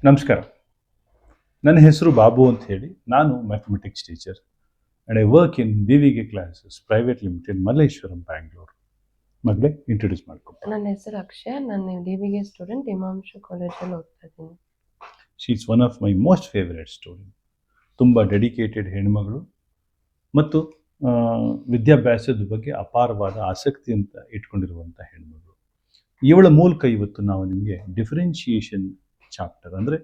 ನಮಸ್ಕಾರ. ನನ್ನ ಹೆಸರು ಬಾಬು ಅಂತ ಹೇಳಿ. ನಾನು mathematics teacher and I work in BVK classes private limited, Malleshwaram, Bangalore. ಮಗಳೇ, ಇಂಟ್ರೊಡ್ಯೂಸ್ ಮಾಡ್ಕೊ. ನನ್ನ ಹೆಸರು ಅಕ್ಷಯ. ನಾನು DVK ಸ್ಟೂಡೆಂಟ್, ಇಮಾಂಶು ಕಾಲೇಜಲ್ಲಿ ಓದ್ತಾ ಇದ್ದೀನಿ. She is one of my most favourite student. ತುಂಬ ಡೆಡಿಕೇಟೆಡ್ ಹೆಣ್ಮಗಳು ಮತ್ತು ವಿದ್ಯಾಭ್ಯಾಸದ ಬಗ್ಗೆ ಅಪಾರವಾದ ಆಸಕ್ತಿ ಅಂತ ಇಟ್ಕೊಂಡಿರುವಂಥ ಹೆಣ್ಮಗಳು. ಇವಳ ಮೂಲಕ ಇವತ್ತು ನಾವು ನಿಮಗೆ ಡಿಫ್ರೆನ್ಷಿಯೇಷನ್ ಚಾಪ್ಟರ್ ಅಂದರೆ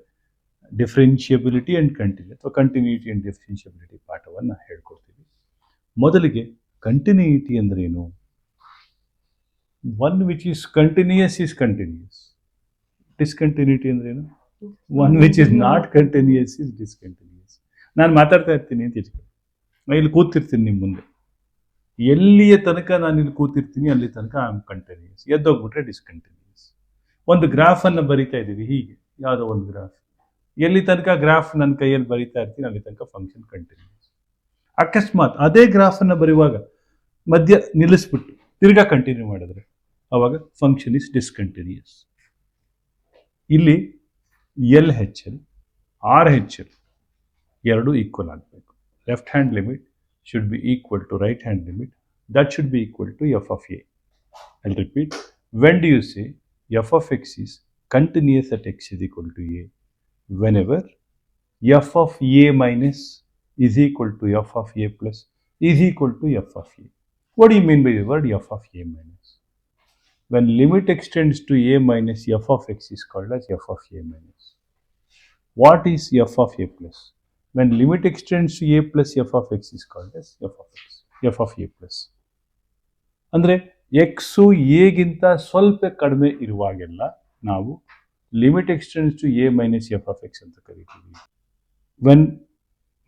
ಡಿಫ್ರೆನ್ಷಿಯಬಿಲಿಟಿ ಆ್ಯಂಡ್ ಕಂಟಿನ್ಯೂ ಅಥವಾ ಕಂಟಿನ್ಯೂಟಿ ಆ್ಯಂಡ್ ಡಿಫ್ರೆನ್ಷಿಯಬಿಲಿಟಿ ಪಾಠವನ್ನು ಹೇಳ್ಕೊಡ್ತೀವಿ. ಮೊದಲಿಗೆ ಕಂಟಿನ್ಯೂಟಿ ಅಂದ್ರೇನು? One which is continuous is continuous. Discontinuity ಅಂದ್ರೇನು? One which is not continuous is discontinuous. ನಾನು ಮಾತಾಡ್ತಾ ಇರ್ತೀನಿ ಅಂತ ಇಟ್ಕೊಳ್ಳಿ, ನಾನು ಇಲ್ಲಿ ಕೂತಿರ್ತೀನಿ ನಿಮ್ಮ ಮುಂದೆ. ಎಲ್ಲಿಯ ತನಕ ನಾನು ಇಲ್ಲಿ ಕೂತಿರ್ತೀನಿ ಅಲ್ಲಿ ತನಕ ಐ ಆಮ್ ಕಂಟಿನ್ಯೂಯಸ್. ಎದ್ದೋಗ್ಬಿಟ್ರೆ ಡಿಸ್ಕಂಟಿನ್ಯೂಯಸ್. ಒಂದು ಗ್ರಾಫನ್ನು ಬರಿತಾ ಇದ್ದೀವಿ, ಹೀಗೆ ಯಾವುದೋ ಒಂದು ಗ್ರಾಫ್. ಎಲ್ಲಿ ತನಕ ಗ್ರಾಫ್ ನನ್ನ ಕೈಯಲ್ಲಿ ಬರಿತಾ ಇರ್ತೀನಿ ಅಲ್ಲಿ ತನಕ ಫಂಕ್ಷನ್ ಕಂಟಿನ್ಯೂಸ್. ಅಕಸ್ಮಾತ್ ಅದೇ ಗ್ರಾಫನ್ನು ಬರೆಯುವಾಗ ಮಧ್ಯ ನಿಲ್ಲಿಸ್ಬಿಟ್ಟು ತಿರ್ಗಾ ಕಂಟಿನ್ಯೂ ಮಾಡಿದ್ರೆ ಆವಾಗ ಫಂಕ್ಷನ್ ಇಸ್ ಡಿಸ್ಕಂಟಿನ್ಯೂಯಸ್. ಇಲ್ಲಿ LHL RHL ಎರಡು ಈಕ್ವಲ್ ಆಗಬೇಕು. Left hand limit should be equal to right hand limit. That should be equal to f of a. I'll repeat. When do you say f of x is continuous at x is equal to a? Whenever f of a minus is equal to f of a plus is equal to f of a. What do you mean by the word f of a minus? When limit extends to a minus, f of x is called as f of a minus. What is f of a plus? When limit extends to a plus, f of x is called as f of x, f of a plus. ಅಂದರೆ x ಎಗಿಂತ ಸ್ವಲ್ಪ ಕಡಿಮೆ ಇರುವಾಗೆಲ್ಲ ನಾವು limit x tends to a minus f of x ಅಂತ ಕರಿತೀವಿ.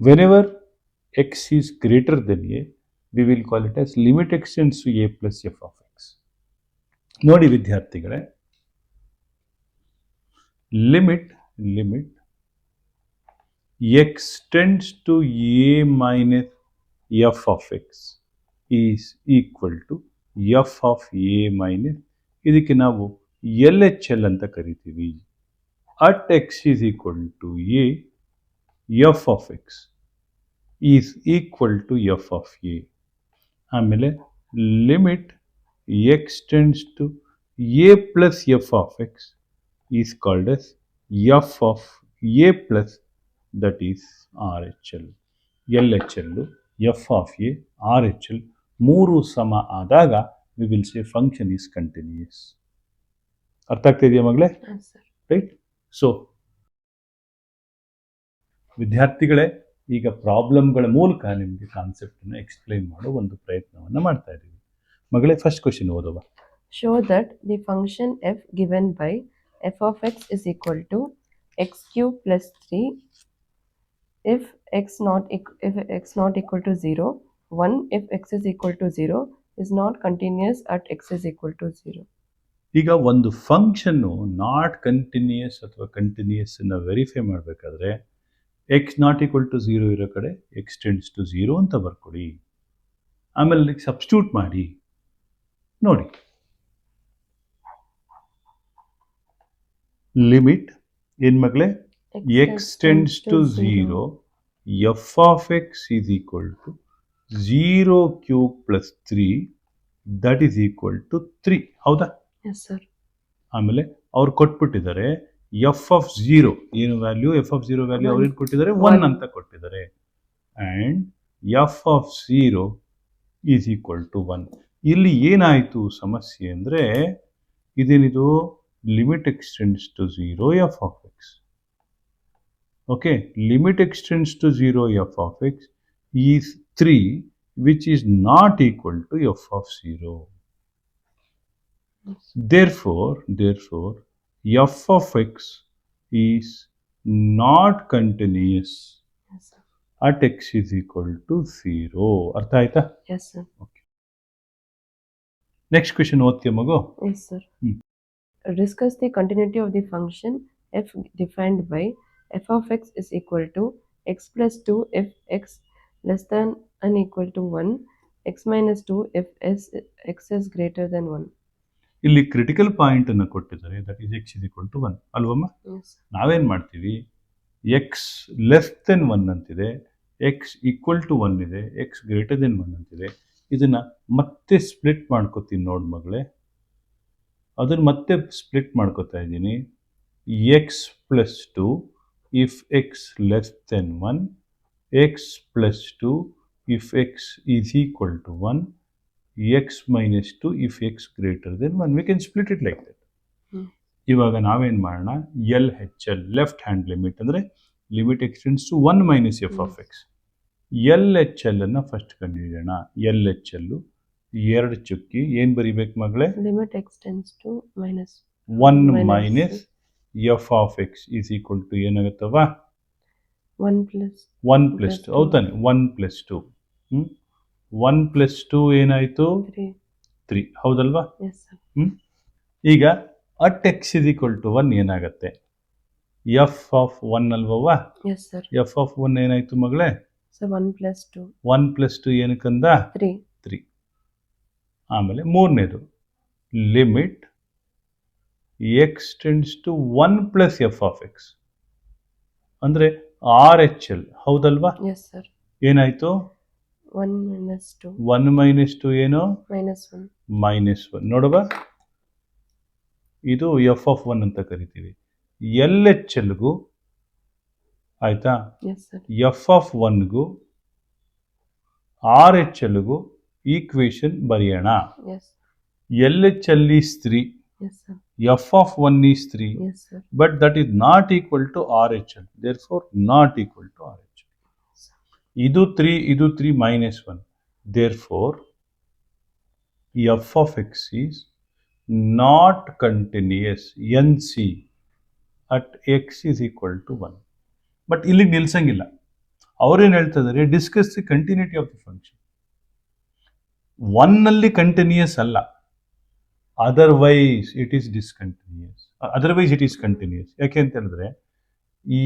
Whenever x is greater than a, we will call it as limit extends to a plus f of x. ನೋಡಿ ವಿದ್ಯಾರ್ಥಿಗಳೇ, limit extends to a minus f of x is equal to f of a minus, ಇದಕ್ಕೆ ನಾವು LHL ಅಂತ ಕರಿತೀವಿ. at x is equal to a, f of x is equal to f of a. ಆಮೇಲೆ limit extends to a plus f of x is called as f of a plus, that is RHL. LHL, f of a, RHL ಮೂರು ಸಮ ಆದಾಗ we will say function is continuous. ಅರ್ಥ ಆಗ್ತಾ ಇದೆಯಾ ಮಗಳೇ? Right. So ವಿದ್ಯಾರ್ಥಿಗಳೇ, ಈಗ ಪ್ರಾಬ್ಲಮ್ಗಳ ಮೂಲಕ ನಿಮಗೆ ಕಾನ್ಸೆಪ್ಟನ್ನು ಎಕ್ಸ್ಪ್ಲೈನ್ ಮಾಡೋ ಒಂದು ಪ್ರಯತ್ನವನ್ನು ಮಾಡ್ತಾ ಇದ್ದೀವಿ. ಮಗಳೇ, ಫಸ್ಟ್ ಕ್ವಶನ್ ಓದುವ. Show that the function f given by f of x is equal to x cube plus 3 if x not equal to 0, 1 if x is equal to 0, is not continuous at x is equal to 0. ಈಗ ಒಂದು function not continuous ಅಥವಾ continuous ಅನ್ನು verify ಮಾಡಬೇಕಾದ್ರೆ X not equal to 0 ಇರೋ ಕಡೆ X tends to 0 ಅಂತ ಬರ್ಕೊಡಿ. ಆಮೇಲೆ substitute ಮಾಡಿ ನೋಡಿ. ಲಿಮಿಟ್ ಏನು ಮಗಳೇ? X tends to 0, f of x is equal to 0 cube plus 3, that is equal to 3. ಹೌದಾ? Yes sir. ಆಮೇಲೆ ಅವ್ರು ಕೊಟ್ಬಿಟ್ಟಿದ್ದಾರೆ f of 0 ಏನು ವ್ಯಾಲ್ಯೂ? f of 0 ವ್ಯಾಲ್ಯೂ ಅವ್ರೇನು ಕೊಟ್ಟಿದ್ದಾರೆ? 1 ಅಂತ ಕೊಟ್ಟಿದ್ದಾರೆ. And f of 0 is equal to 1. ಇಲ್ಲಿ ಏನಾಯಿತು ಸಮಸ್ಯೆ ಅಂದರೆ, ಇದೇನಿದು limit x tends to 0 f of x. Okay, limit extends to 0 f of x is 3, which is not equal to f of 0. Therefore, f of x is not continuous at x is equal to 0. ಅರ್ಥ ಆಯ್ತಾ? Yes sir. Okay. Next question ಓದ್ತೀಯ ಮಗು? Yes sir. Discuss the continuity of the function f defined by f of x is equal to x plus 2 if x less than or equal to 1, x minus 2 if x is greater than 1. ಇಲ್ಲಿ critical point ಅನ್ನು ಕೊಟ್ಟಿದ್ದಾರೆ, that is x is equal to 1 ಅಲ್ವಮ್ಮ. Yes. ನಾವೇನು ಮಾಡ್ತೀವಿ, X less than 1 ಅಂತಿದೆ, X equal to 1 ಇದೆ, X greater than 1 ಅಂತಿದೆ. ಇದನ್ನು ಮತ್ತೆ ಸ್ಪ್ಲಿಟ್ ಮಾಡ್ಕೋತೀನಿ ನೋಡಿ ಮಗಳೇ. ಅದನ್ನು ಮತ್ತೆ ಸ್ಪ್ಲಿಟ್ ಮಾಡ್ಕೋತಾ ಇದ್ದೀನಿ. X plus 2 if x less than 1, x plus 2 if x is equal to 1, x minus 2 if x greater than 1. We can split it like that. ಇವಾಗ ನಾವೇನು ಮಾಡೋಣ, L H L left hand limit ಅಂದರೆ limit x tends to 1 minus f of x. L H L ಅನ್ನು first ಕಂಡುಹಿಡಿಯೋಣ. L H L ಎರಡು ಚುಕ್ಕಿ ಏನು ಬರಿಬೇಕು ಮಗಳೇ, limit x tends to minus 1 minus f of x is equal to ಏನಾಗುತ್ತವ 1 plus 1 plus 2 ಹೌದಾನೆ. 1 ಪ್ಲಸ್ 2 1 ಪ್ಲಸ್ 2 ಏನಾಯಿತು 3 ಹೌದಲ್ವಾ. Yes, sir. ಈಗ at x is equal to 1 ಏನಾಗುತ್ತೆ, ಎಫ್ ಆಫ್ 1 ಅಲ್ವವ. Yes, sir. ಎಫ್ ಆಫ್ 1 ಏನಾಯಿತು ಮಗಳೇ, So 1 plus 2. 1 ಪ್ಲಸ್ 2 ಏನಕ್ಕಂದ 3. 3. ಆಮೇಲೆ ಮೂರನೇದು limit x tends to 1 plus f of x ಅಂದರೆ ಆರ್ ಎಚ್ ಎಲ್ ಹೌದಲ್ವಾ. Yes, sir. ಏನಾಯಿತು 1 minus 2. 1 ಮೈನಸ್ 2 ಏನು Minus 1. ಮೈನಸ್ 1 ನೋಡುವ. ಇದು ಎಫ್ ಆಫ್ 1 ಅಂತ ಕರಿತೀವಿ. ಎಲ್ ಎಚ್ ಎಲ್ಗೂ ಆಯಿತಾ, Yes, sir. ಎಫ್ ಆಫ್ 1ಗೂ ಆರ್ ಎಚ್ ಎಲ್ಗೂ ಈಕ್ವೇಷನ್ ಬರೆಯೋಣ. Yes. L H L is 3, Yes, sir. F of 1 is 3, Yes, sir. but that is not equal to RHL, therefore not equal to RHL. ಇದು 3 ಇದು 3 minus 1, therefore f of x is not continuous NC at x is equal to 1. But ಇಲ್ಲಿ ನಿಲ್ಸಂಗಿಲ್ಲ. ಅವ್ರೇನು ಹೇಳ್ತಾ ಇದ್ದಾರೆ, discuss the continuity of the function. 1ನಲ್ಲಿ continuous ಅಲ್ಲ, otherwise it is discontinuous, otherwise it is continuous. ಯಾಕೆ ಅಂತ ಹೇಳಿದ್ರೆ ಈ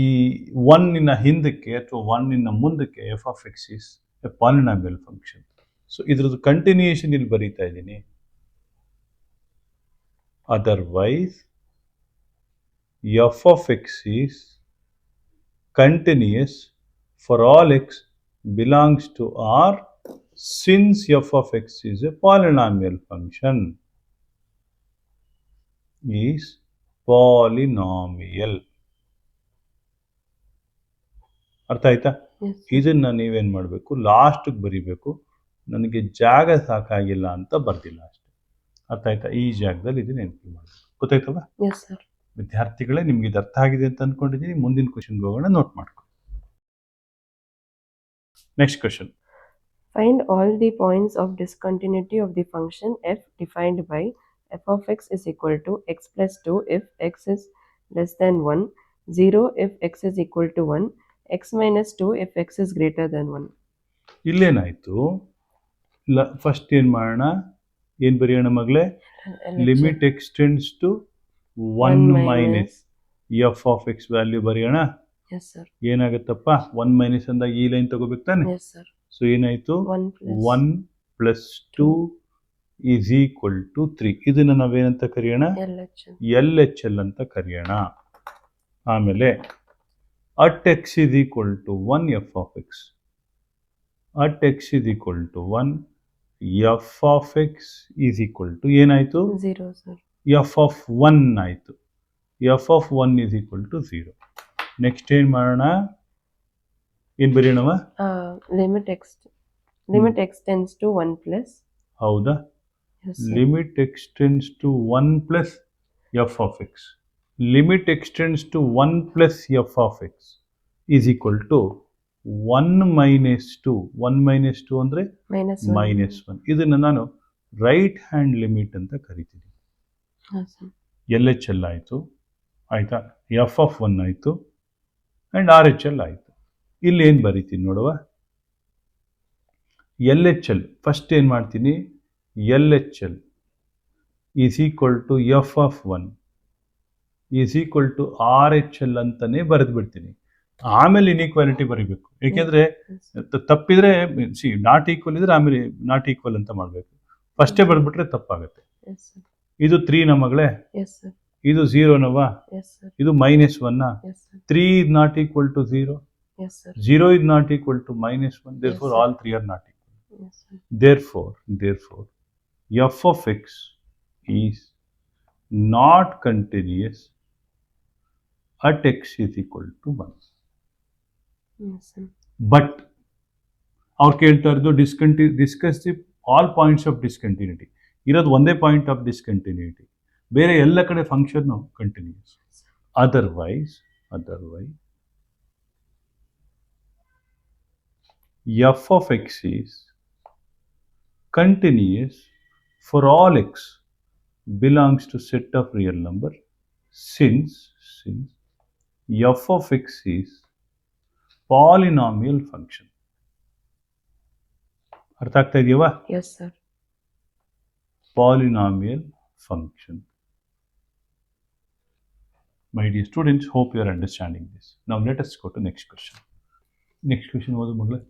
1 ಹಿಂದಕ್ಕೆ ಅಥವಾ 1 ಮುಂದಕ್ಕೆ f of x is a polynomial function. So ಇದ್ರದ್ದು ಕಂಟಿನ್ಯೂಯೇಷನ್ ಇಲ್ಲಿ ಬರೀತಾ ಇದ್ದೀನಿ. Otherwise f of x is continuous for all x belongs to R since f of x is a polynomial function. Is polynomial. ಅರ್ಥ ಆಯ್ತಾ? Yes. ಇದನ್ನ ನೀವೇನು ಮಾಡಬೇಕು, ಲಾಸ್ಟಿಗೆ ಬರಿಬೇಕು. ನನಗೆ ಜಾಗ ಸಾಕಾಗಿಲ್ಲ ಅಂತ ಬರ್ದಿಲ್ಲ ಅಷ್ಟೇ. ಅರ್ಥ ಆಯ್ತಾ? ಈ ಜಾಗದಲ್ಲಿ ಇದು ನೆನಪು ಮಾಡಬೇಕು. ಗೊತ್ತಾಯ್ತವ? Yes, sir. ವಿದ್ಯಾರ್ಥಿಗಳೇ, ನಿಮ್ಗೆ ಇದು ಅರ್ಥ ಆಗಿದೆ ಅಂತ ಅನ್ಕೊಂಡಿದ್ದೀನಿ. ಮುಂದಿನ ಕ್ವಶನ್ಗೆ ಹೋಗೋಣ, ನೋಟ್ ಮಾಡ್ಕೊ. Next question. Find all the points of discontinuity of the function f defined by f of x is equal to x plus 2 if x is less than 1, 0 if x is equal to 1, x minus 2 if x is greater than 1. ಇಲ್ಲೇನಾಯಿತು, first ಏನು ಮಾಡೋಣ, ಏನು ಬರೆಯೋಣ ಮಗಳೇ, limit x tends to 1 minus f of x value ಬರೆಯೋಣ. Yes, sir. ಏನಾಗುತ್ತಪ್ಪ, 1 minus ಅಂದಾಗ ಈ ಲೈನ್ ತಗೋಬೇಕು ತಾನೆ. Yes, sir. ಸೊ ಏನಾಯಿತು, 1 ಪ್ಲಸ್ 2 ಈಸ್ ಈಕ್ವಲ್ ಟು 3. ಇದನ್ನು ನಾವೇನಂತ ಕರೆಯೋಣ, ಎಲ್ ಎಚ್ ಎಲ್ ಅಂತ ಕರೆಯೋಣ. ಆಮೇಲೆ at x is equal to 1 f of x, at x is equal to 1 f of x is equal to ಏನಾಯಿತು, 0, sir. ಎಫ್ ಆಫ್ 1 ಆಯಿತು. F of 1 is equal to 0. Next ಏನು ಮಾಡೋಣ, ಏನು ಬರೆಯೋಣವ, limit x tends to 1 plus. ಹೌದಾ, Yes, sir. Limit x tends to 1 plus f of x, limit x tends to 1 plus f of x is equal to 1 minus 2. 1 minus 2 ಅಂದರೆ Minus 1. Minus 1. ಇದನ್ನು ನಾನು right hand limit ಅಂತ ಕರಿತೀನಿ. Yes, sir. L H L ಆಯಿತು, ಆಯಿತಾ, F of 1 ಆಯಿತು, and R H L ಆಯಿತು. ಇಲ್ಲಿ ಏನು ಬರೀತೀನಿ ನೋಡುವ, ಎಲ್ ಎಚ್ ಎಲ್ ಫಸ್ಟ್ ಏನು ಮಾಡ್ತೀನಿ, L H L is equal to f of 1 is equal to R H L ಅಂತಲೇ ಬರೆದು ಬಿಡ್ತೀನಿ. ಆಮೇಲೆ ಇನ್ಈಕ್ವಾಲಿಟಿ ಬರೀಬೇಕು. ಏಕೆಂದರೆ ತಪ್ಪಿದ್ರೆ ನಾಟ್ ಈಕ್ವಲ್ ಇದ್ರೆ ಆಮೇಲೆ ನಾಟ್ ಈಕ್ವಲ್ ಅಂತ ಮಾಡಬೇಕು. ಫಸ್ಟೇ ಬರೆದ್ಬಿಟ್ರೆ ತಪ್ಪಾಗುತ್ತೆ. Yes, sir. ಇದು 3ನ ಮಗಳೇ, Yes, sir. ಇದು 0ನವ, Yes, sir. ಇದು -1. Yes, sir. 3 is not equal to 0. Yes, sir. 0 is not equal to -1. Therefore, sir. all 3 are not equal. Yes, sir. Therefore, f of x is not continuous at x is equal to 1. Yes, sir. But ಅವ್ರು ಕೇಳ್ತಾ ಇರೋದು discuss the all points of discontinuity. ಇರೋದು ಒಂದೇ point of discontinuity, ಬೇರೆ ಎಲ್ಲ ಕಡೆ function continuous. Otherwise f of x is continuous for all x belongs to set of real number since f of x is polynomial function. ಅರ್ಥ ಆಗ್ತಾ ಇದೆಯವಾ? Yes, sir. Polynomial function. My dear students, hope you are understanding this. Now let us go to next question. Next question was Magla.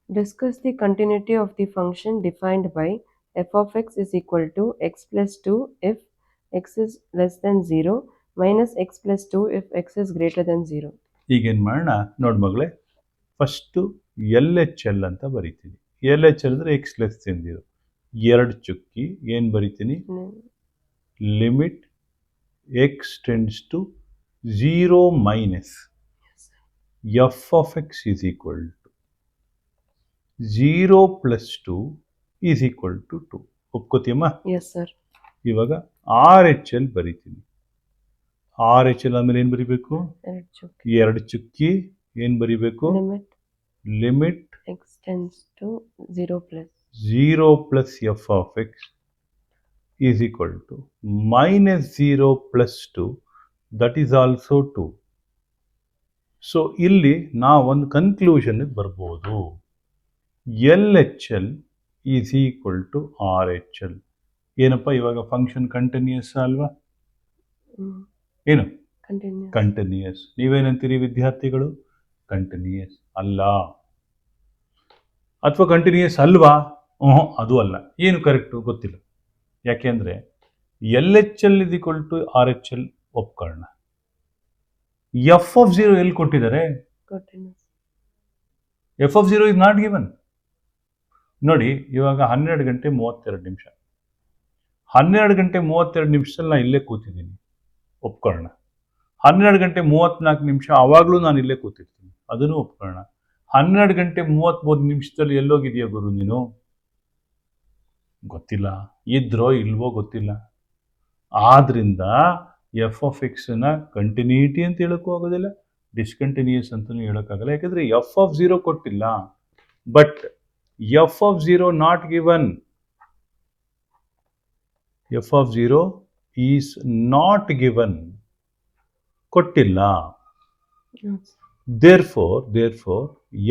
Discuss the continuity of the function defined by f of x is equal to x plus 2 if x is less than 0 minus x plus 2 if x is greater than 0. ಈಗೇನು ಮಾಡೋಣ ನೋಡಿ ಮಗಳೇ, first L H L ಅಂತ ಬರಿತೀನಿ. L H L ಅಂದರೆ x less than 0. 2 ಚುಕ್ಕಿ ಏನು ಬರಿತೀನಿ? Limit x tends to 0 minus f of x is equal to 0 plus 2 is equal to 2. ಒಪ್ಕೋತೀಯಮ್ಮ? Yes, sir. ಇವಾಗ ಆರ್ ಎಚ್ ಎಲ್ ಬರಿತೀನಿ. ಆರ್ ಎಚ್ ಎಲ್ ಆದಮೇಲೆ ಏನು ಬರಿಬೇಕು? 2 ಚುಕ್ಕಿ ಏನು ಬರಿಬೇಕು? Limit x tends to 0 plus 0 plus f of x is equal to minus 0 plus 2, that is also 2. So ಇಲ್ಲಿ ನಾವೊಂದು ಕನ್ಕ್ಲೂಷನ್ಗೆ ಬರ್ಬೋದು. L H L is equal to R H L. ಏನಪ್ಪ ಇವಾಗ ಫಂಕ್ಷನ್ ಕಂಟಿನ್ಯೂಸ್ ಅಲ್ವಾ? ಏನು ಕಂಟಿನ್ಯೂಸ್? ನೀವೇನಂತೀರಿ ವಿದ್ಯಾರ್ಥಿಗಳು? ಕಂಟಿನ್ಯೂಸ್ ಅಲ್ಲ. ಅಥವಾ ಕಂಟಿನ್ಯೂಸ್ ಅಲ್ವಾ? ಅದು ಅಲ್ಲ. ಏನು ಕರೆಕ್ಟು ಗೊತ್ತಿಲ್ಲ. ಯಾಕೆಂದರೆ L H L is equal to R H L ಒಪ್ಕೊಳ್ಳೋಣ. ಎಫ್ ಆಫ್ 0 ಎಲ್ಲಿ ಕೊಟ್ಟಿದ್ದಾರೆ? F of 0 is not given. ನೋಡಿ ಇವಾಗ 12 ಗಂಟೆ 32 ನಿಮಿಷ. 12 ಗಂಟೆ 32 ನಿಮಿಷದಲ್ಲಿ ನಾನು ಇಲ್ಲೇ ಕೂತಿದ್ದೀನಿ, ಒಪ್ಕೊಳ್ಳೋಣ. 12 ಗಂಟೆ 34 ನಿಮಿಷ ಆವಾಗಲೂ ನಾನು ಇಲ್ಲೇ ಕೂತಿರ್ತೀನಿ, ಅದನ್ನು ಒಪ್ಕೊಳ್ಳೋಣ. 12 ಗಂಟೆ 33 ನಿಮಿಷದಲ್ಲಿ ಎಲ್ಲೋಗಿದೆಯಾ ಗುರು ನೀನು? ಗೊತ್ತಿಲ್ಲ. ಇದ್ರೋ ಇಲ್ವೋ ಗೊತ್ತಿಲ್ಲ. ಆದ್ರಿಂದ ಎಫ್ ಆಫ್ ಎಕ್ಸ್ನ ಕಂಟಿನ್ಯೂಟಿ ಅಂತ ಹೇಳೋಕ್ಕೂ ಆಗೋದಿಲ್ಲ, ಡಿಸ್ಕಂಟಿನ್ಯೂಸ್ ಅಂತಲೂ ಹೇಳೋಕ್ಕಾಗಲ್ಲ. ಯಾಕಂದರೆ ಎಫ್ ಆಫ್ 0 ಕೊಟ್ಟಿಲ್ಲ. But F of 0 not given. F of 0 is not given, ಕೊಟ್ಟಿಲ್ಲ. Therefore,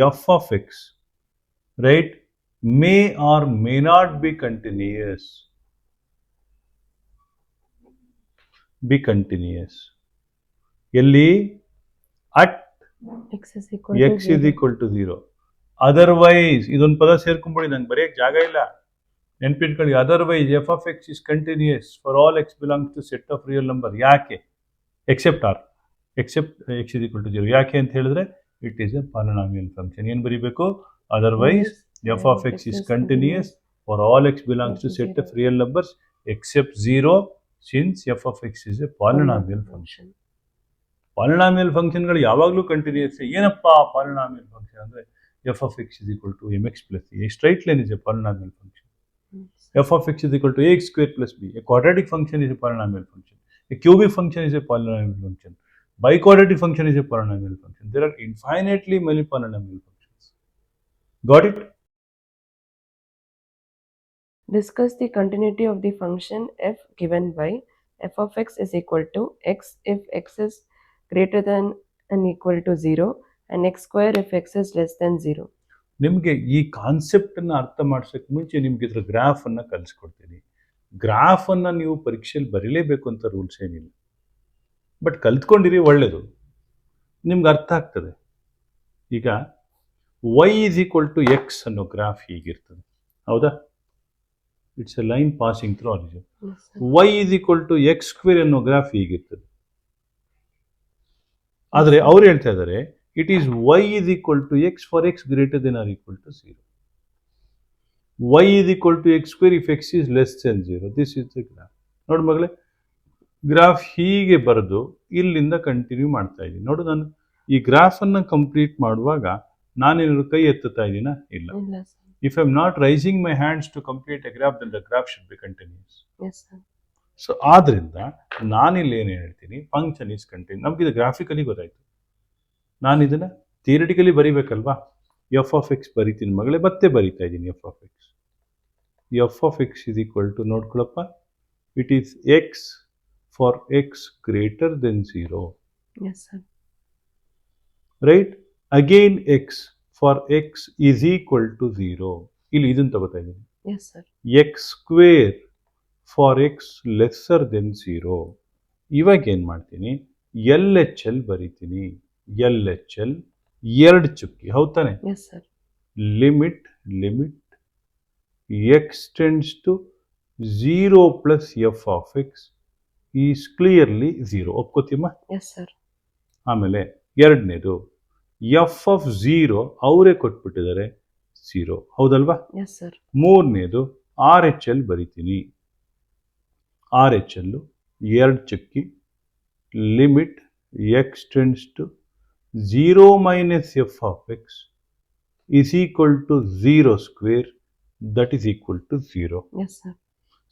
f of x, right, may or may not be continuous. ಎಲ್ಲಿ? at x is equal to 0. Otherwise ಇದೊಂದು ಪದ ಸೇರ್ಕೊಂಡ್ಬಿಡಿ, ನಂಗೆ ಬರೆಯಕ್ಕೆ ಜಾಗ ಇಲ್ಲ, ನೆನ್ಪಿಟ್ಕೊಳ್ಳಿ. Otherwise f of x is continuous for all x belongs to set of real number. ಯಾಕೆ? Except R, except x is equal to 0. ಯಾಕೆ ಅಂತ ಹೇಳಿದ್ರೆ it is a polynomial function. ಏನು ಬರೀಬೇಕು? Otherwise f of x is continuous for all x belongs to set of real numbers except 0 since f of x is a polynomial function. Polynomial ಫಂಕ್ಷನ್ಗಳು ಯಾವಾಗಲೂ continuous. ಏನಪ್ಪ polynomial function ಅಂದರೆ f of x is equal to m x plus a straight line is a polynomial function. F of x is equal to a x square plus b. A quadratic function is a polynomial function. A cubic function is a polynomial function. Biquadratic function is a polynomial function. There are infinitely many polynomial functions. Got it? Discuss the continuity of the function f given by f of x is equal to x if x is greater than and equal to 0 and x square if x is less than 0. ನಿಮಗೆ ಈ ಕಾನ್ಸೆಪ್ಟನ್ನು ಅರ್ಥ ಮಾಡಿಸೋಕ್ಕೆ ಮುಂಚೆ ನಿಮಗೆ ಇದರ ಗ್ರಾಫನ್ನು ಕಲಿಸ್ಕೊಡ್ತೀನಿ. ಗ್ರಾಫನ್ನು ನೀವು ಪರೀಕ್ಷೆಯಲ್ಲಿ ಬರೀಲೇಬೇಕು ಅಂತ rules ಏನಿಲ್ಲ, ಬಟ್ ಕಲ್ತ್ಕೊಂಡಿರಿ, ಒಳ್ಳೆಯದು, ನಿಮ್ಗೆ ಅರ್ಥ ಆಗ್ತದೆ. ಈಗ y is equal to x ಅನ್ನೋ ಗ್ರಾಫ್ ಹೀಗಿರ್ತದೆ, ಹೌದಾ? It's a line passing through origin. Yes, sir. y is equal to x square ಅನ್ನೋ ಗ್ರಾಫ್ ಹೀಗಿರ್ತದೆ. ಆದರೆ sir. ಅವ್ರು ಹೇಳ್ತಾ ಇದ್ದಾರೆ it is y is equal to x for x greater than or equal to 0. y is equal to x square if x is less than 0. This is the graph. ನೋಡಿ ಮಗಳೇ, graph ಹೀಗೆ ಬರೆದು ಇಲ್ಲಿಂದ continue ಮಾಡ್ತಾ ಇದ್ದೀನಿ. ನೋಡು, ನಾನು ಈ ಗ್ರಾಫನ್ನು ಕಂಪ್ಲೀಟ್ ಮಾಡುವಾಗ ನಾನೇನಾದ್ರು ಕೈ ಎತ್ತುತ್ತಾ ಇದ್ದೀನಾ? ಇಲ್ಲ. ಇಲ್ಲ sir. If I'm not raising my hands to complete a graph, then the graph should be continuous. Yes, sir. So ಆದ್ರಿಂದ ನಾನಿಲ್ಲಿ ಏನು ಹೇಳ್ತೀನಿ, ಫಂಕ್ಷನ್ ಈಸ್ ಕಂಟಿನ್ಯೂ. ನಮಗಿದು ಗ್ರಾಫಿಕಲಿ ಗೊತ್ತಾಯ್ತು. ನಾನು ಇದನ್ನ ಥಿಯರಿಟಿಕಲಿ ಬರಿಬೇಕಲ್ವಾ? ಎಫ್ ಆಫ್ ಎಕ್ಸ್ ಬರಿತೀನಿ ಮಗಳೇ, ಮತ್ತೆ ಬರಿತಾ ಇದ್ದೀನಿ f of x. F of x is equal to, ನೋಡ್ಕೊಳಪ್ಪ, it is x for x greater than 0. Yes, sir. Right? Again x for x is equal to 0. ಇಲ್ಲಿ ಇದನ್ನು ತಗೋತಾ ಇದ್ದೀನಿ. Yes, sir. X square for x lesser than 0. ಇವಾಗ ಏನು ಮಾಡ್ತೀನಿ, L H L ಬರಿತೀನಿ. L H L ಎರಡು ಚುಕ್ಕಿ, ಹೌದು ತಾನೆ? Yes, sir. Limit x tends to 0 plus f of x is clearly 0. ಒಪ್ಕೋತೀಮ್ಮ? Yes, sir. ಆಮೇಲೆ ಎರಡನೇದು ಎಫ್ ಆಫ್ 0 ಅವರೇ ಕೊಟ್ಬಿಟ್ಟಿದ್ದಾರೆ 0, ಹೌದಲ್ವಾ? Yes, sir. ಮೂರನೇದು ಆರ್ ಎಚ್ ಎಲ್ ಬರಿತೀನಿ. ಆರ್ ಎಚ್ ಎಲ್ಲು ಎರಡು ಚುಕ್ಕಿ, limit x tends to 0 minus f of x is equal to 0 square, that is equal to 0. Yes, sir.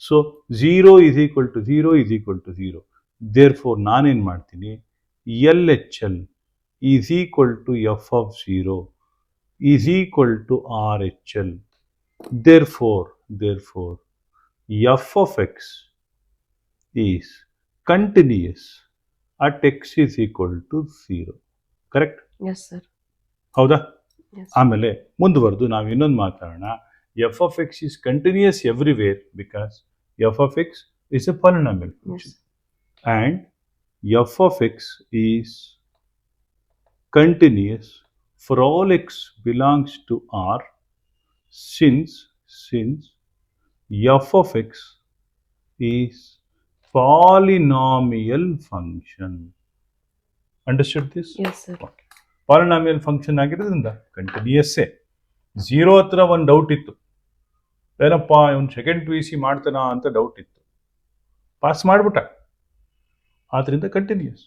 So 0 is equal to 0 is equal to 0. Therefore ನಾನೇನು ಮಾಡ್ತೀನಿ, L H L is equal to f of 0 is equal to R H L. Therefore f of x is continuous at x is equal to 0. Correct? Yes, sir. ಹೌದಾ? Yes. ಆಮೇಲೆ ಮುಂದುವರೆದು ನಾವು ಇನ್ನೊಂದು ಮಾತಾಡೋಣ. F of x is continuous everywhere because f of x is a polynomial function. And f of x is continuous for all x belongs to R since f of x is polynomial function. Understood this? Yes, sir. Okay. Polynomial function ಆಗಿರೋದ್ರಿಂದ ಕಂಟಿನ್ಯೂಯಸ್ಸೇ. 0 ಹತ್ರ ಒಂದು doubt ಇತ್ತು, ಏನಪ್ಪ ಇವನು second P U C ಮಾಡ್ತಾನ ಅಂತ doubt ಇತ್ತು, pass ಮಾಡಿಬಿಟ್ಟ, ಆದ್ದರಿಂದ ಕಂಟಿನ್ಯೂಸ್.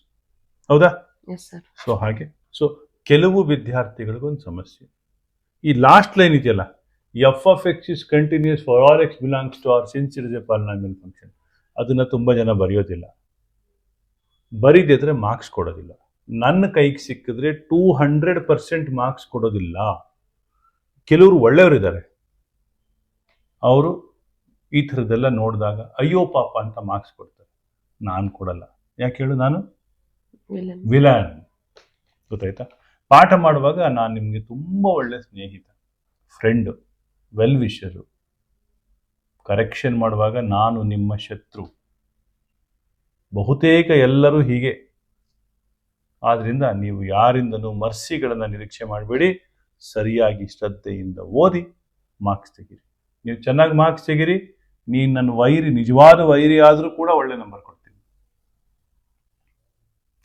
ಹೌದಾ? Yes, sir. ಸೊ ಹಾಗೆ, ಸೊ ಕೆಲವು ವಿದ್ಯಾರ್ಥಿಗಳಿಗೊಂದು ಸಮಸ್ಯೆ, ಈ ಲಾಸ್ಟ್ ಲೈನ್ ಇದೆಯಲ್ಲ, f of x is continuous for all x belongs to R since it is a polynomial function. ಅದನ್ನು ತುಂಬ ಜನ ಬರೆಯೋದಿಲ್ಲ, ಬರೀದಿದ್ರೆ ಮಾರ್ಕ್ಸ್ ಕೊಡೋದಿಲ್ಲ. ನನ್ನ ಕೈಗೆ ಸಿಕ್ಕಿದ್ರೆ 200% ಮಾರ್ಕ್ಸ್ ಕೊಡೋದಿಲ್ಲ. ಕೆಲವರು ಒಳ್ಳೆಯವರಿದ್ದಾರೆ, ಅವರು ಈ ಥರದ್ದೆಲ್ಲ ನೋಡಿದಾಗ ಅಯ್ಯೋ ಪಾಪ ಅಂತ ಮಾರ್ಕ್ಸ್ ಕೊಡ್ತಾರೆ. ನಾನು ಕೊಡಲ್ಲ. ಯಾಕೆ ಹೇಳು? ನಾನು Villain. ವಿಲನ್. ಗೊತ್ತಾಯ್ತಾ? ಪಾಠ ಮಾಡುವಾಗ ನಾನು ನಿಮಗೆ ತುಂಬ ಒಳ್ಳೆ ಸ್ನೇಹಿತ, ಫ್ರೆಂಡು, ವೆಲ್ ವಿಷರು. ಕರೆಕ್ಷನ್ ಮಾಡುವಾಗ ನಾನು ನಿಮ್ಮ ಶತ್ರು. ಬಹುತೇಕ ಎಲ್ಲರೂ ಹೀಗೆ. ಆದ್ದರಿಂದ ನೀವು ಯಾರಿಂದನೂ ಮರ್ಸಿಗಳನ್ನು ನಿರೀಕ್ಷೆ ಮಾಡಬೇಡಿ. ಸರಿಯಾಗಿ ಶ್ರದ್ಧೆಯಿಂದ ಓದಿ ಮಾರ್ಕ್ಸ್ ತೆಗೀರಿ. ನೀವು ಚೆನ್ನಾಗಿ ಮಾರ್ಕ್ಸ್ ತೆಗೀರಿ, ನೀನು ನನ್ನ ವೈರಿ, ನಿಜವಾದ ವೈರಿ ಆದರೂ ಕೂಡ ಒಳ್ಳೆ ನಂಬರ್ ಕೊಡ್ತೀನಿ.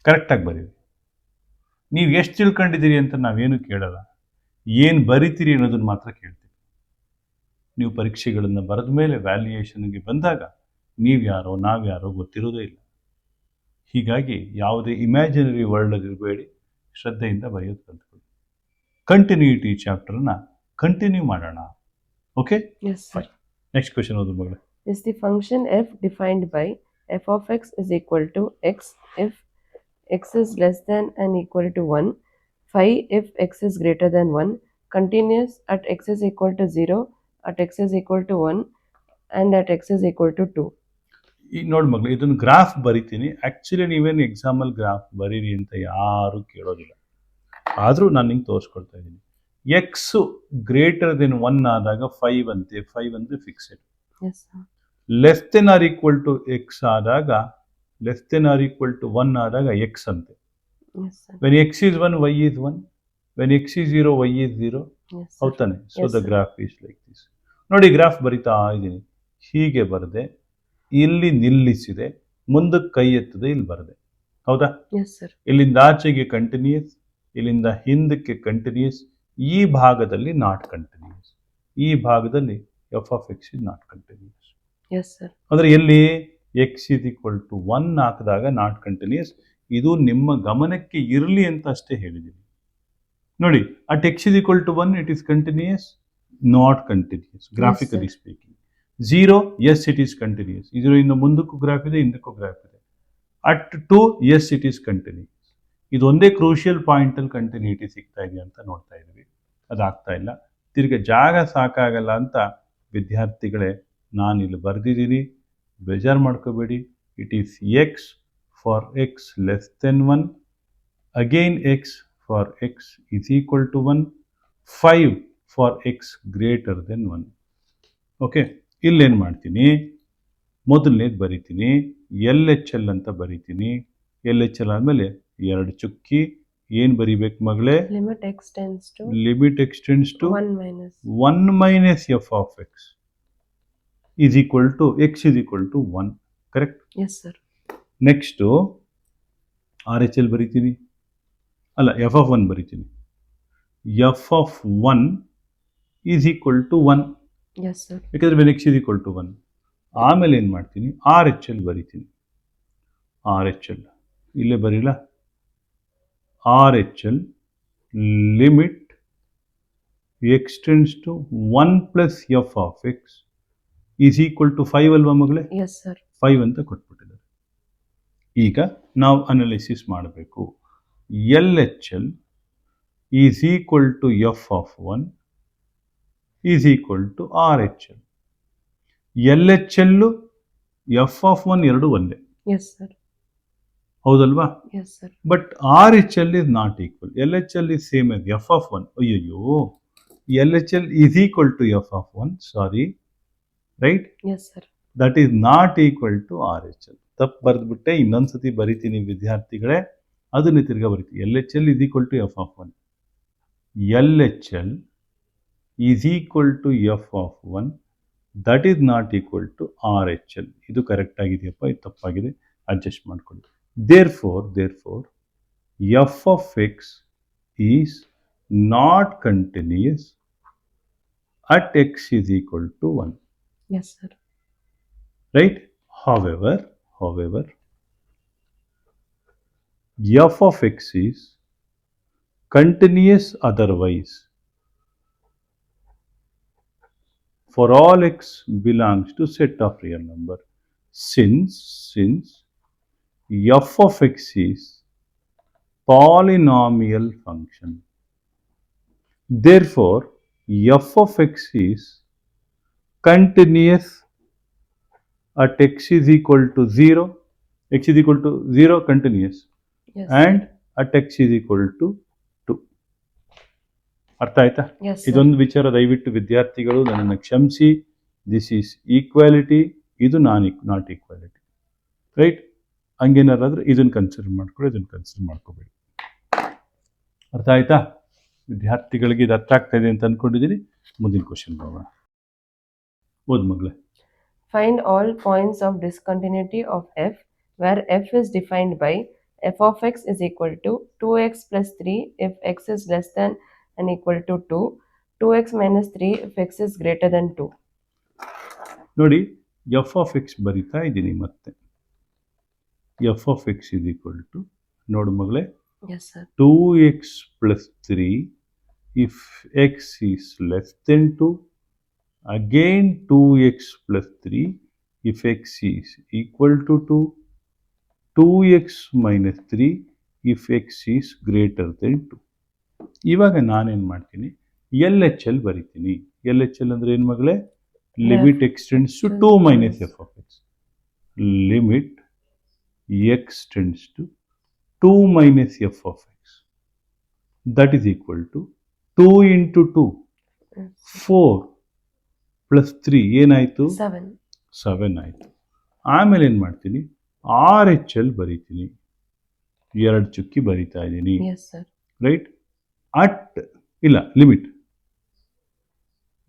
ಕರೆಕ್ಟಾಗಿ ಬರೀರಿ. ನೀವು ಎಷ್ಟು ತಿಳ್ಕೊಂಡಿದ್ದೀರಿ ಅಂತ ನಾವೇನು ಕೇಳಲ್ಲ, ಏನು ಬರಿತೀರಿ ಅನ್ನೋದನ್ನು ಮಾತ್ರ ಕೇಳ್ತೀವಿ. ನೀವು ಪರೀಕ್ಷೆಗಳನ್ನು ಬರೆದ ಮೇಲೆ ವ್ಯಾಲ್ಯೂಯೇಷನ್ಗೆ ಬಂದಾಗ ನೀವು ಯಾರೋ ನಾವ್ಯಾರೋ ಗೊತ್ತಿರೋದೇ ಇಲ್ಲ. ಹೀಗಾಗಿ ಯಾವುದೇ ಇಮ್ಯಾಜಿನರಿ ವರ್ಲ್ಡಲ್ಲಿ ಇರಬೇಡಿ, ಶ್ರದ್ಧೆಯಿಂದ ಬರೆಯೋದು ಕಲ್ತ್ಕೊಳ್ಳಿ. ಕಂಟಿನ್ಯೂಟಿ ಚಾಪ್ಟರ್ನ ಕಂಟಿನ್ಯೂ ಮಾಡೋಣ. Okay? Yes, sir. Next question ಓದು ಮಗಳೇ. Is the function f defined by f of x is equal to x if x is less than and equal to 1, phi if x is greater than 1, continuous at x is equal to 0, at x is equal to 1, and at x is equal to 2. ಈಗ ನೋಡಿ ಮಗಳು, ಇದನ್ನು graph ಬರಿತೀನಿ. Actually ನೀವೇನು ಎಕ್ಸಾಮಲ್ಲಿ graph ಬರೀರಿ ಅಂತ ಯಾರೂ ಕೇಳೋದಿಲ್ಲ, ಆದರೂ ನಾನು ನಿಂಗೆ ತೋರಿಸ್ಕೊಡ್ತಾ ಇದ್ದೀನಿ. ಎಕ್ಸು ಗ್ರೇಟರ್ ದೆನ್ 1 ಆದಾಗ 5 ಅಂತೆ. 5 ಅಂದರೆ fixed. Yes, sir. Less than or equal to x ಆದಾಗ, less than or equal to 1 ಆದಾಗ ಎಕ್ಸ್ ಅಂತೆ. Yes, sir. When x is 1, y is 1. When x is 0, y is 0. Yes, sir. ಹೌದಾನೆ? So Yes, the sir. Graph is like this. ನೋಡಿ, graph ಬರಿತಾ ಇದ್ದೀನಿ. ಹೀಗೆ ಬರದೆ ಇಲ್ಲಿ ನಿಲ್ಲಿಸಿದೆ, ಮುಂದಕ್ಕೆ ಕೈ ಎತ್ತದೆ, ಇಲ್ಲಿ ಬರದೆ. ಹೌದಾ? Yes, sir. ಇಲ್ಲಿಂದ ಆಚೆಗೆ ಕಂಟಿನ್ಯೂಸ್, ಇಲ್ಲಿಂದ ಹಿಂದಕ್ಕೆ ಕಂಟಿನ್ಯೂಸ್, ಈ ಭಾಗದಲ್ಲಿ ನಾಟ್ ಕಂಟಿನ್ಯೂಸ್, ಈ ಭಾಗದಲ್ಲಿ f of x is not continuous. Yes, sir. ಅಂದರೆ ಎಲ್ಲಿ ಎಕ್ಸ್ ಇಸ್ ಈಕ್ವಲ್ ಟು 1 ಹಾಕಿದಾಗ ನಾಟ್ ಕಂಟಿನ್ಯೂಸ್. ಇದು ನಿಮ್ಮ ಗಮನಕ್ಕೆ ಇರಲಿ ಅಂತ ಅಷ್ಟೇ ಹೇಳಿದ್ದೀನಿ. ನೋಡಿ, at x is equal to 1 it is continuous, not continuous graphically speaking. 0 yes it is continuous, ಇದರಿಂದ ಮುಂದಕ್ಕೂ ಗ್ರಾಫ್ ಇದೆ, ಹಿಂದಕ್ಕೂ ಗ್ರಾಫ್ ಇದೆ. At 2 yes it is continuous. ಇದು ಒಂದೇ ಕ್ರೂಷಿಯಲ್ ಪಾಯಿಂಟಲ್ಲಿ ಕಂಟಿನ್ಯೂಟಿ ಸಿಗ್ತಾ ಇದೆ ಅಂತ ನೋಡ್ತಾ ಇದ್ವಿ, ಅದಾಗ್ತಾ ಇಲ್ಲ. ತಿರ್ಗಿ ಜಾಗ ಸಾಕಾಗಲ್ಲ ಅಂತ ವಿದ್ಯಾರ್ಥಿಗಳೇ ನಾನು ಇಲ್ಲಿ ಬರೆದಿದ್ದೀನಿ, ಬೇಜಾರು ಮಾಡ್ಕೋಬೇಡಿ. It is x for x less than 1, again x for x is equal to 1, 5 for x greater than 1. Okay, ಇಲ್ಲೇನು ಮಾಡ್ತೀನಿ, ಮೊದಲನೇದು ಬರಿತೀನಿ, ಎಲ್ ಎಚ್ ಎಲ್ ಅಂತ ಬರಿತೀನಿ. ಎಲ್ ಎಚ್ ಎಲ್ ಆದಮೇಲೆ 2 ಚುಕ್ಕಿ ಏನು ಬರಿಬೇಕು ಮಗಳೇ? Limit x tends to limit x tends to 1 - 1 - f of x is equal to x is equal to 1. Correct? Yes, sir. Next R H L ಬರಿತೀನಿ, ಅಲ್ಲ ಎಫ್ ಆಫ್ 1 ಬರಿತೀನಿ. F of 1 is equal to 1. Yes, sir. ಯಾಕಂದರೆ when x is equal to 1. ಆಮೇಲೆ ಏನು ಮಾಡ್ತೀನಿ, R H L ಬರಿತೀನಿ. R H L ಇಲ್ಲೇ ಬರೀಲ್ಲ, R H L limit x tends to 1 plus f of x is equal to 5 ಅಲ್ವಾ ಮಗಳೇ? Yes, sir. 5 ಅಂತ ಕೊಟ್ಬಿಟ್ಟಿದ್ದಾರೆ. ಈಗ ನಾವು ಅನಾಲಿಸಿಸ್ ಮಾಡಬೇಕು. L H L is equal to f of 1 is equal to R H L. L H L f of 1 ಎರಡು ಒಂದೇ. Yes, sir. ಹೌದಲ್ವಾ? Yes, sir. But R H L is not equal. L H L is same as f of 1. ಅಯ್ಯಯ್ಯೋ, L H L is equal to f of 1, sorry, right? Yes, sir. That is not equal to R H L. ತಪ್ಪು ಬರೆದ್ಬಿಟ್ಟೆ, ಇನ್ನೊಂದ್ಸತಿ ಬರಿತೀನಿ ವಿದ್ಯಾರ್ಥಿಗಳೇ, ಅದನ್ನು ತಿರ್ಗಾ ಬರಿತೀನಿ. L H L is equal to f of 1. L H L is equal to f of 1, that is not equal to R H L. ಇದು correct ಆಗಿದೆಯಪ್ಪ, ಇದು ತಪ್ಪಾಗಿದೆ, ಅಡ್ಜಸ್ಟ್ ಮಾಡ್ಕೊಳ್ಳಿ. Therefore, f of x is not continuous at x is equal to 1. Yes, sir. Right? However, f of x is continuous otherwise for all x belongs to set of real number, since f of x is polynomial function. Therefore, f of x is continuous at x is equal to 0, x is equal to 0 continuous, Yes, and at x is equal to 2. ಅರ್ಥ ಆಯ್ತಾ? yes, sir. ಇದೊಂದು ವಿಚಾರ ದಯವಿಟ್ಟು ವಿದ್ಯಾರ್ಥಿಗಳು ನನ್ನನ್ನು ಕ್ಷಮಿಸಿ. This is equality, ಇದು not equality, right? ಹಂಗೇನಾರಾದ್ರೆ ಇದನ್ನು ಕನ್ಸಿಡರ್ ಮಾಡ್ಕೊಳ್ಳಿ, ಇದನ್ನು ಕನ್ಸಿಡರ್ ಮಾಡ್ಕೋಬೇಡಿ. ಅರ್ಥ ಆಯ್ತಾ ವಿದ್ಯಾರ್ಥಿಗಳಿಗೆ? ಇದು ಅರ್ಥ ಆಗ್ತಾ ಇದೆ ಅಂತ ಅಂದ್ಕೊಂಡಿದ್ದೀನಿ. ಮುಂದಿನ ಕ್ವಶನ್ ಹೋಗೋಣ. ಓದ್ ಮಗಳೇ. Find all points of discontinuity of f where f is defined by f of x is equal to 2x plus 3 if x is less than and equal to 2, 2x minus 3 if x is greater than 2. ನೋಡಿ, F of X ಬರಿತಾ ಇದ್ದೀನಿ ಮತ್ತೆ. F of x is equal to, ನೋಡು ಮಗಳೇ, Yes, sir. 2x plus 3 if x is less than 2, again 2x plus 3 if x is equal to 2, 2x minus 3 if x is greater than 2. ಇವಾಗ ನಾನೇನು ಮಾಡ್ತೀನಿ, L H L ಬರಿತೀನಿ. L H L ಅಂದರೆ ಏನು ಮಗಳೇ? Limit x tends to 2 minus f of x. Limit x tends to 2 minus f of x, that is equal to 2 into 2, 4 plus 3 ಏನಾಯಿತು? 7 ಆಯಿತು. ಆಮೇಲೆ ಏನು ಮಾಡ್ತೀನಿ, ಆರ್ ಎಚ್ ಎಲ್ ಬರಿತೀನಿ. 2 ಚುಕ್ಕಿ ಬರಿತಾ ಇದ್ದೀನಿ, Yes, sir. ರೈಟ್? ಅಟ್ ಇಲ್ಲ,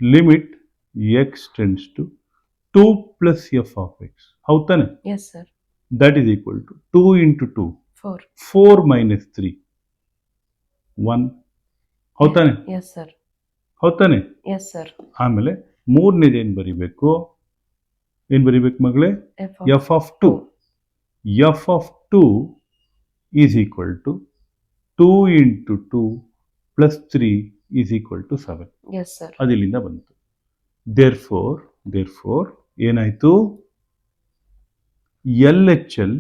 limit x tends to 2 plus f of x. ಹೌದ್ ತಾನೆ? Yes, sir. That is equal to 2 into 2. 4. 4 minus 3. 1. ಹೌದ್ ತಾನೆ? Yes, sir. ಹೌದ್ ತಾನೆ? Yes, sir. ಆಮೇಲೆ ಮೂರನೇದು ಏನು ಬರಿಬೇಕು? ಏನು ಬರಿಬೇಕು ಮಗಳೇ? f of 2. f of 2 is equal to 2 into 2 plus 3 is equal to 7. Yes, sir. ಅದು ಇಲ್ಲಿಂದ ಬಂತು. therefore ಏನಾಯ್ತು? LHL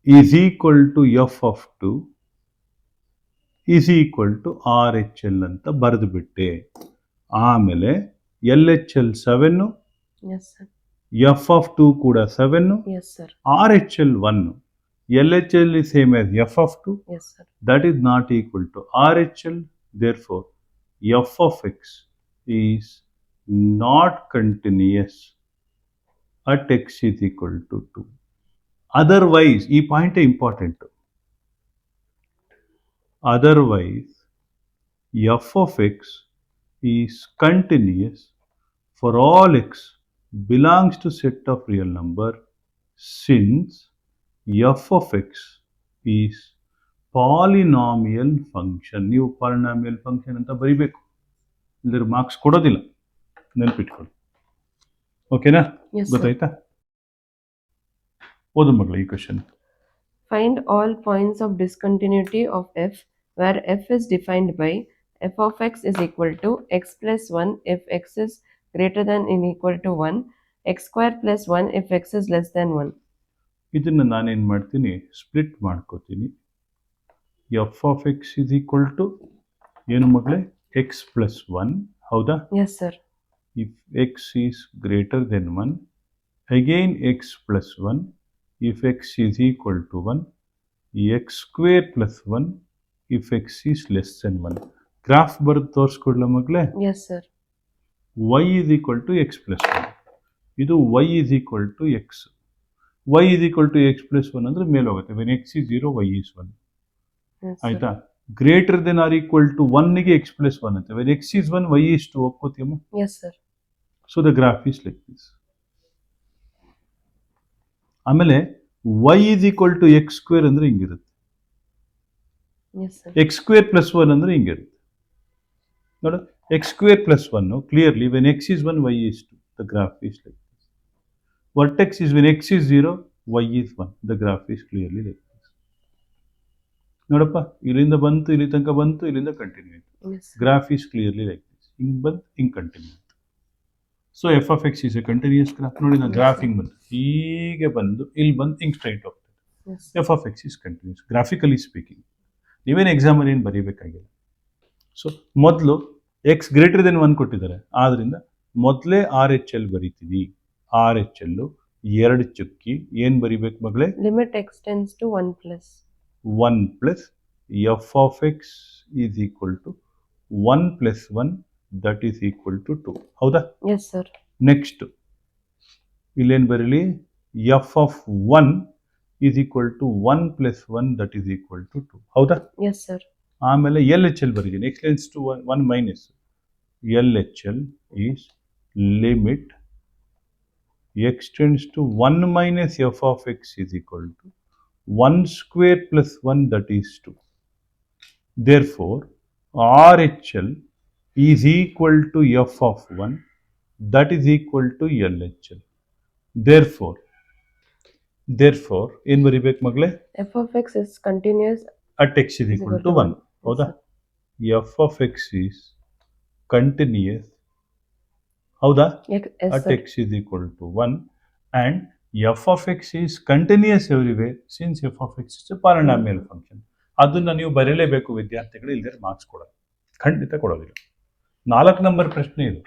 is equal to f of 2 is equal to RHL ಅಂತ ಬರೆದು ಬಿಟ್ಟೆ. ಆಮೇಲೆ LHL 7, Yes, sir. f of 2 ಕೂಡ 7, Yes, sir. RHL 1. LHL is same as f of 2. Yes, sir. That is not equal to RHL. Therefore, f of x is not continuous at x is equal to 2. Otherwise, ಈ point important. Otherwise, f of x is continuous for all x belongs to set of real number since f of x is polynomial function. ನೀವು polynomial function ಅಂತ ಬರಿಬೇಕು, ಇಲ್ಲದ್ರೆ marks ಕೊಡೋದಿಲ್ಲ, ನೆನ್ಪಿಟ್ಕೊಳ್ಳಿ. ಓಕೆನಾ? Yes, sir. ಗೊತ್ತಾಯ್ತಾ? ಓದು ಮಗಳ ಈ question. Find all points of discontinuity of f where f is defined by f of x is equal to x plus 1 if x is greater than or equal to 1, x square plus 1 if x is less than 1. ಇದನ್ನು ನಾನೇನು ಮಾಡ್ತೀನಿ, split ಮಾಡ್ಕೋತೀನಿ. F of x is equal to ಏನು ಮಗಳೇ? X plus 1. ಹೌದಾ? Yes, sir. If x is greater than 1, again x plus 1. If x is equal to 1, x square plus 1 if x is less than 1. Graph ಬರೆದು ತೋರಿಸ್ಕೊಡ್ಲ ಮಗಳೇ? Yes, sir. y is equal to x plus 1. ಇದು y is equal to x. y is equal to x plus 1 ಅಂದರೆ ಮೇಲೆ ಹೋಗುತ್ತೆ. when x is 0, y is 1. Yes, sir. ಆಯ್ತಾ? Greater than or equal to 1ಗೆ x plus 1 ಅಂತ. when x is 1, y is 2 ಒಪ್ಕೋತೀಯಮ್ಮ? Yes, sir. So the graph is like this. ಆಮೇಲೆ y is equal to x square ಅಂದರೆ ಹಿಂಗಿರುತ್ತೆ. Yes, sir. x square plus 1 ಅಂದರೆ ಹಿಂಗಿರುತ್ತೆ. ನೋಡು, x square plus 1, clearly when x is 1, y is 2. The graph is like this. Vertex is when x is 0, y is 1. The graph is clearly like this. ನೋಡಪ್ಪ, ಇಲ್ಲಿಂದ ಬಂತು, ಇಲ್ಲಿ ತನಕ ಬಂತು, ಇಲ್ಲಿಂದ continue ಆಯಿತು. Yes, sir. Graph is clearly like this. ಹಿಂಗೆ ಬಂತು, ಹಿಂಗೆ ಕಂಟಿನ್ಯೂ ಆಯಿತು. So f of x is a continuous graph. ನೋಡಿ, ನಾನು ಗ್ರಾಫ್ ಹಿಂಗೆ ಬಂತು, ಹೀಗೆ ಬಂದು ಇಲ್ಲಿ ಬಂದು ಹಿಂಗೆ ಸ್ಟ್ರೈಟ್ ಹೋಗ್ತದೆ. Yes. F of x is continuous graphically speaking. ನೀವೇನು ಎಕ್ಸಾಮಲ್ಲಿ ಏನು ಬರೀಬೇಕಾಗಿಲ್ಲ. ಸೊ ಮೊದಲು ಎಕ್ಸ್ ಗ್ರೇಟರ್ ದೆನ್ 1 ಕೊಟ್ಟಿದ್ದಾರೆ, ಆದ್ದರಿಂದ ಮೊದಲೇ ಆರ್ ಎಚ್ ಎಲ್ ಬರೀತೀವಿ. ಆರ್ ಎಚ್ ಎಲ್ 2 ಚುಕ್ಕಿ ಏನು ಬರಿಬೇಕು ಮಗಳೇ? Limit x tends to 1 plus. 1 plus f of x is equal to 1 plus 1 that is equal to 2. ಹೌದಾ? Yes, sir. ನೆಕ್ಸ್ಟ್ ಇಲ್ಲೇನು ಬರೀಲಿ? F of 1 is equal to 1 plus 1 that is equal to 2. ಹೌದಾ? Yes, sir. ಆಮೇಲೆ L H L ಬರೀತೀನಿ. X tends to 1 minus L H L is limit x tends to 1 minus f of x is equal to 1 square plus 1 that is 2. Therefore R H L is equal to f of 1 that is equal to L H L. Therefore ಏನು ಬರಿಬೇಕು ಮಗಳೇ? f of x is continuous at x is equal to 1. ಹೌದಾ? F of x is continuous. ಹೌದಾ? Yes, at sir. x is equal to 1 and f of x is continuous everywhere since f of x is a polynomial function. ಅದನ್ನ ನೀವು ಬರೀಲೇಬೇಕು ವಿದ್ಯಾರ್ಥಿಗಳು, ಇಲ್ಲದೆ marks ಕೊಡೋದು ಖಂಡಿತ ಕೊಡೋದಿಲ್ಲ. 4 number ಪ್ರಶ್ನೆ ಇದು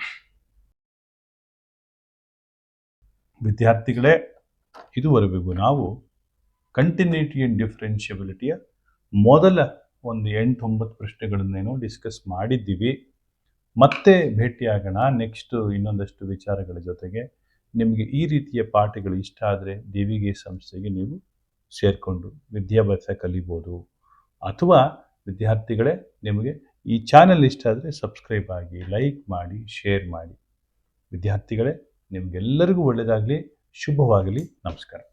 ವಿದ್ಯಾರ್ಥಿಗಳೇ. ಇದುವರೆಗೂ ನಾವು ಕಂಟಿನ್ಯೂಟಿ ಅಂಡ್ ಡಿಫ್ರೆನ್ಷಿಯಬಿಲಿಟಿಯ ಮೊದಲ ಒಂದು 8-9 ಪ್ರಶ್ನೆಗಳನ್ನೇನೋ ಡಿಸ್ಕಸ್ ಮಾಡಿದ್ದೀವಿ. ಮತ್ತೆ ಭೇಟಿಯಾಗೋಣ ನೆಕ್ಸ್ಟ್ ಇನ್ನೊಂದಷ್ಟು ವಿಚಾರಗಳ ಜೊತೆಗೆ. ನಿಮಗೆ ಈ ರೀತಿಯ ಪಾಠಗಳು ಇಷ್ಟ ಆದರೆ ದೇವಿಗೆ ಸಂಸ್ಥೆಗೆ ನೀವು ಸೇರಿಕೊಂಡು ವಿದ್ಯಾಭ್ಯಾಸ ಕಲಿಬೋದು. ಅಥವಾ ವಿದ್ಯಾರ್ಥಿಗಳೇ, ನಿಮಗೆ ಈ ಚಾನೆಲ್ ಇಷ್ಟ ಆದರೆ ಸಬ್ಸ್ಕ್ರೈಬ್ ಆಗಿ, ಲೈಕ್ ಮಾಡಿ, ಶೇರ್ ಮಾಡಿ. ವಿದ್ಯಾರ್ಥಿಗಳೇ, ನಿಮಗೆಲ್ಲರಿಗೂ ಒಳ್ಳೆಯದಾಗಲಿ, ಶುಭವಾಗಲಿ. ನಮಸ್ಕಾರ.